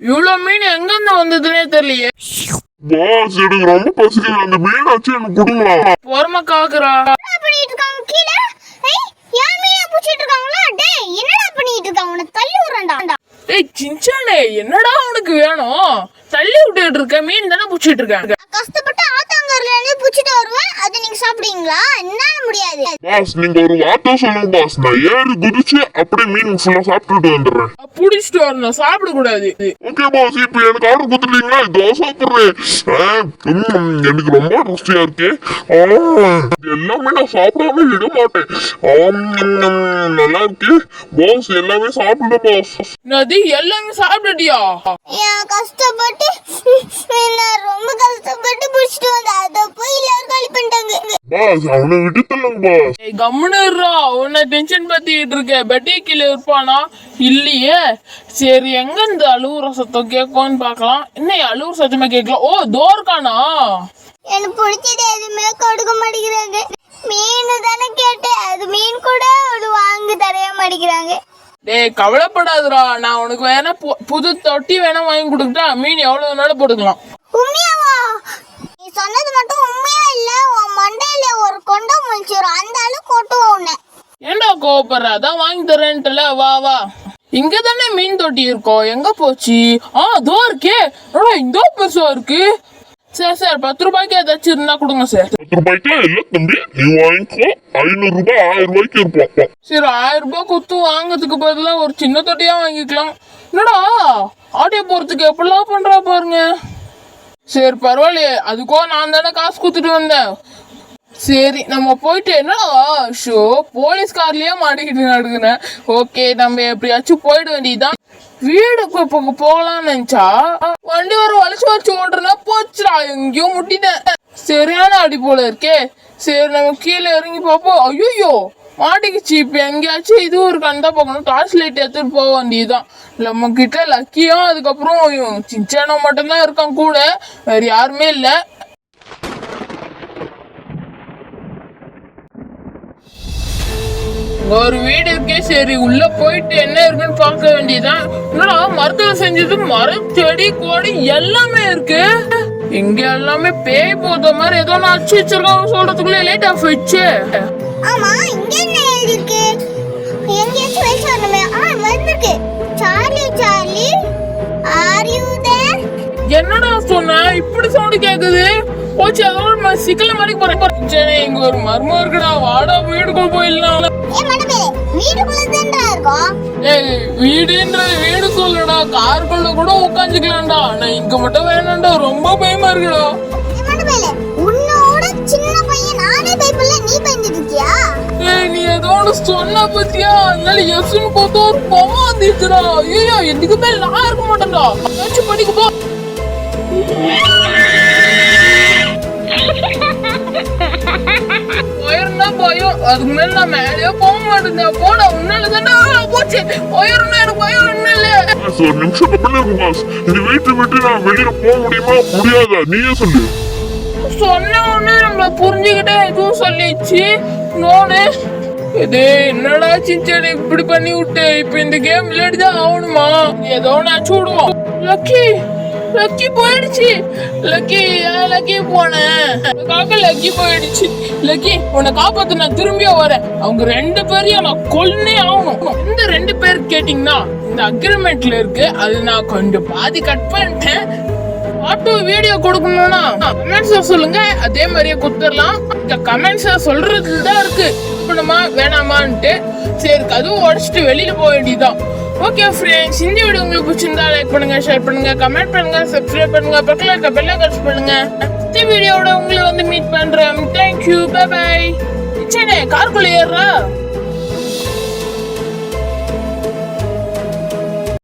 இவ்வளவு மீன் எங்க இருந்து வந்ததுன்னே தெரியலையே. பாஸ் எனக்கு ரொம்ப பசிக்குது, அந்த மீனாச்சு எனக்கு கொடுங்களா? பொறுமை காக்குறா. என்ன பண்ணிட்டு இருக்காங்க கீழ? ஏய் யார் மீனை புடிச்சிட்டு இருக்காங்களா? டேய் என்னடா பண்ணிட்டு இருக்காங்க? உன்னை தள்ளி விடுறேன்டா. ஏய் சின்சானே, என்னடா உனக்கு வேணும்? தள்ளி விட்டுட்டு இருக்க, மீன் தானே புடிச்சிட்டு இருக்காங்க. கஷ்டப்பட்டு ஆத்தாங்கர்ல இருந்து புடிச்சிட்டு வருவேன், அது நீங்க சாப்பிடுவீங்களா? என்னால முடியாது. பாஸ் நீங்க ஒரு வார்த்தை சொல்லுங்க பாஸ், நான் ஏறி குதிச்சு அப்படியே மீன் ஃபுல்லா சாப்பிட்டுட்டு வந்துடுறேன். புடிச்சிட்டு வரணும், சாப்பிட கூடாது. ஓகே பாஸ், இப்ப எனக்கு ஆர்டர் கொடுத்துட்டீங்களா? இதோ சாப்பிடுறேன். எனக்கு ரொம்ப ருசியா இருக்கு. எல்லாமே நான் சாப்பிடாம விட மாட்டேன். நல்லா இருக்கு பாஸ், எல்லாமே சாப்பிடுங்க பாஸ். நதி எல்லாமே சாப்பிட்டுட்டியா? ஏன் கஷ்டப்பட்டு நான் ரொம்ப கஷ்டப்பட்டு புடிச்சிட்டு வந்தேன், அதை போய் எல்லாரும் காலி பண்ணிட்டாங்க. பாஸ் அவனை விட்டு தள்ளுங்க பாஸ். ஏய் கம்முனுறா, உன்னை டென்ஷன் பத்திட்டு இருக்க. பெட்டி கீழே இருப்பானா? இல்லையே. சரி எங்க இந்த அழுவுற சத்தம் கேட்கும்னு பாக்கலாம். என்ன அழுவுற சத்தமே கேட்கல. ஓ தோர்கானா? எனக்கு பிடிச்சது எதுவுமே கொடுக்க மாட்டேங்கிறாங்க. மீன் தானே கேட்டேன், அது மீன் கூட ஒரு வாங்கி தரைய மாட்டேங்கிறாங்க. டேய் கவலைப்படாதுடா, நான் உனக்கு வேணா புது தொட்டி வேணா வாங்கி கொடுத்துட்டா மீன் எவ்வளவு வேணாலும் போட்டுக்கலாம். உண்மையாவா? நீ சொன்னது மட்டும் உண்மையா இல்ல? உன் மண்டையில ஒரு கொண்டை முழிச்சிரும், அந்த அளவுக்கு கொட்டும் உன்னை. ஏண்டா கோவப்படுற? அதான் வாங்கி தரேன்ட்டுல, வா வா. இங்க தானே மீன் தொட்டி இருக்கோம், எங்க போச்சு? அதோ இருக்கே, இந்த பெருசா இருக்கு. சரி சார், 10 ரூபாய்க்கு ஏதாச்சும் இருந்தா கொடுங்க சார். 10 ரூபாய்க்கு இல்ல தம்பி, நீ வாங்கிக்கோ. 500 ரூபாய் 1000 ரூபாய்க்கு இருப்போம். சரி 1000 ரூபாய் கொடுத்து வாங்கறதுக்கு பதிலா ஒரு சின்ன தொட்டியா வாங்கிக்கலாம். என்னடா ஆடியோ போறதுக்கு எப்படிலாம் பண்றா பாருங்க. சரி பரவாயில்லையே, அதுக்கோ நான் தானே காசு கொடுத்துட்டு வந்தேன். சரி நம்ம போயிட்டு, என்னடா ஷோ போலீஸ்கார்லயே மாட்டிக்கிட்டு நடக்குறேன். ஓகே நம்ம எப்படியாச்சும் போயிட வேண்டியதுதான். வீடுக்கு போகலாம்னு நினைச்சா வண்டி வர வலிச்சு ஓடுறேன்னா போச்சுடா, எங்கேயோ முட்டிட்டேன். சரியான அடி போல இருக்கே. சரி நம்ம கீழே இறங்கி பார்ப்போம். ஐயோ மாட்டிக்கிச்சு. இப்ப எங்கேயாச்சும் இது ஒரு கண்டா பார்க்கணும், டார்ச் லைட் எடுத்துட்டு போக வேண்டியதுதான். நம்ம கிட்ட லக்கியும் அதுக்கப்புறம் சின்சானோ மட்டும்தான் இருக்கான் கூட, வேற யாருமே இல்ல. ஒரு வீடு இருக்கே. சரி உள்ள போயிட்டு என்ன இருக்குன்னு பார்க்க வேண்டியதான். என்னடா மரத்துல செஞ்சது, மரம் செடி கொடி எல்லாமே இருக்கு. இங்க எல்லாமே பேய் போத மாதிரி ஏதோ நான் அச்சு வச்சிருக்காங்க சொல்றதுக்குள்ள லேட் ஆஃப் ஆயிடுச்சு. ஆமா இங்க என்ன எழுதி இருக்கு? எங்கேயாச்சும் வெளிச்ச வரணுமே. வந்திருக்கு. Charlie Charlie are you there? என்னடா சொன்ன? இப்படி சவுண்ட் கேக்குது. போச்சு, அதோட சிக்கல மாதிரி போறேன். சரி இங்க ஒரு மர்மம் இருக்குடா, வாடா வீடுக்குள்ள போயிடலாம். வீடுன்றது வீடு சொல்லடா, காருக்குள்ள கூட உட்காந்துக்கலாம்டா. நான் இங்க மட்டும் வேணாம்டா, ரொம்ப பயமா இருக்குடா. நீ ஏதோ ஒன்று சொன்ன பத்தியா, அதனால எஸ்ன்னு பார்த்தா ஒரு பொம்மை வந்துச்சுடா. ஐயோ எதுக்குமே நான் இருக்க மாட்டேன்டா, ஏதாச்சும் படிக்க போ. பயம், அதுக்கு மேல நான் மேலேயே போக மாட்டேன். போட உன்னாலதான்டா போச்சு. பயம் எனக்கு பயம் ஒண்ணு இல்ல. ஒரு நிமிஷம் இந்த வீட்டை விட்டு நான் வெளியில போக முடியுமா முடியாதா நீயே சொல்லு. சொன்ன உடனே நம்மள புரிஞ்சுக்கிட்டே எதுவும் சொல்லிச்சு. நோனு இது என்னடா சின்சானே இப்படி பண்ணி விட்டு, இப்ப இந்த கேம் விளையாடிதான் ஆகணுமா? ஏதோ நான் சூடுவோம். லக்கி லக்கி போயிடுச்சு. லக்கி போனேன், லக்கி போயிடுச்சு. லக்கி உன்னை காப்பாத்து, நான் திரும்பியா வரேன். அவங்க 2 பேரையும் நான் கொல்லே ஆகணும். இந்த 2 பேர் கேட்டீங்கன்னா இந்த அக்ரிமெண்ட்ல இருக்கு, அது நான் கொஞ்சம் பாதி கட் பண்ணிட்டேன். ஆட்டோ வீடியோ கொடுக்கணும்னா கமெண்ட்ஸ்ல சொல்லுங்க, அதே மாதிரியே கொடுத்துடலாம். இந்த கமெண்ட்ஸ்ல சொல்றதுதான் இருக்கு, பண்ணுமா வேணாமான்ட்டு. சரி அதுவும் உடச்சிட்டு வெளியில போக வேண்டியதுதான். ஓகே ஃப்ரெண்ட்ஸ், இந்த வீடியோ உங்களுக்கு பிடிச்சிருந்தா லைக் பண்ணுங்க, ஷேர் பண்ணுங்க, கமெண்ட் பண்ணுங்க, சப்ஸ்கிரைப் பண்ணுங்க, பக்கத்துல இருக்க பெல் ஐகான் பண்ணுங்க. இந்த வீடியோட உங்களை மீட் பண்றேன். Thank you, bye bye. சரி காருக்குள்ள ஏறுறா.